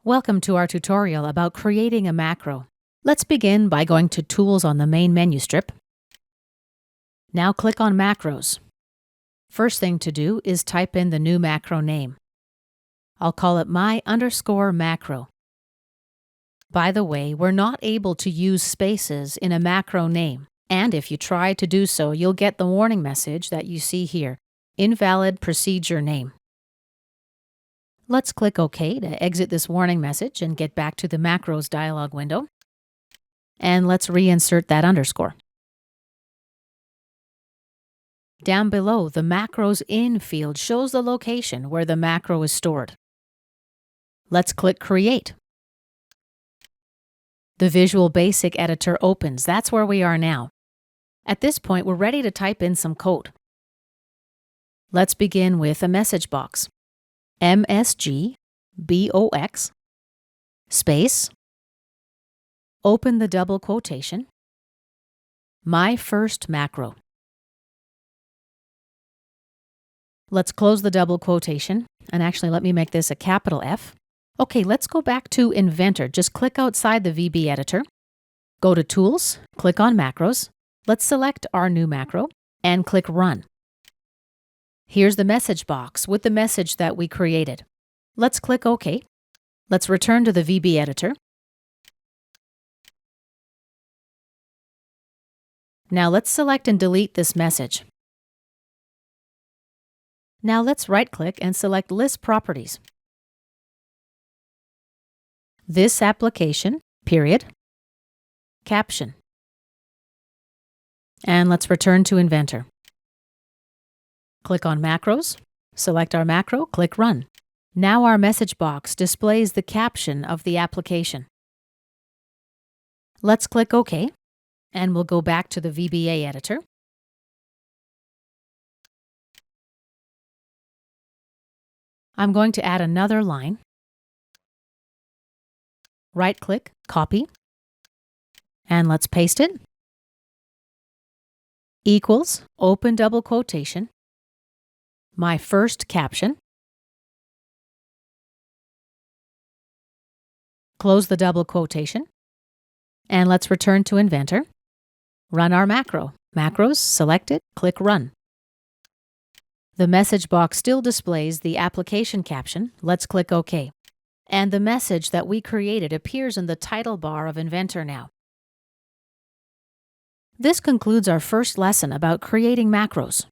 Welcome to our tutorial about creating a macro. Let's begin by going to Tools on the main menu strip. Now click on Macros. First thing to do is type in the new macro name. I'll call it my_macro. By the way, we're not able to use spaces in a macro name, and if you try to do so, you'll get the warning message that you see here, Invalid Procedure Name. Let's click OK to exit this warning message and get back to the Macros dialog window. And let's reinsert that underscore. Down below, the Macros In field shows the location where the macro is stored. Let's click Create. The Visual Basic editor opens. That's where we are now. At this point, we're ready to type in some code. Let's begin with a message box. MSGBOX space, open the double quotation, my first macro. Let's close the double quotation, and actually let me make this a capital F. Okay, let's go back to Inventor. Just click outside the VB editor, go to Tools, click on Macros, let's select our new macro, and click Run. Here's the message box with the message that we created. Let's click OK. Let's return to the VB editor. Now let's select and delete this message. Now let's right-click and select List Properties. This application, period, caption. And let's return to Inventor. Click on Macros, select our macro, click Run. Now our message box displays the caption of the application. Let's click OK, and we'll go back to the VBA editor. I'm going to add another line. Right-click, copy, and let's paste it. Equals, open double quotation, my first caption. Close the double quotation. And let's return to Inventor. Run our macro. Macros, select it, click Run. The message box still displays the application caption. Let's click OK. And the message that we created appears in the title bar of Inventor now. This concludes our first lesson about creating macros.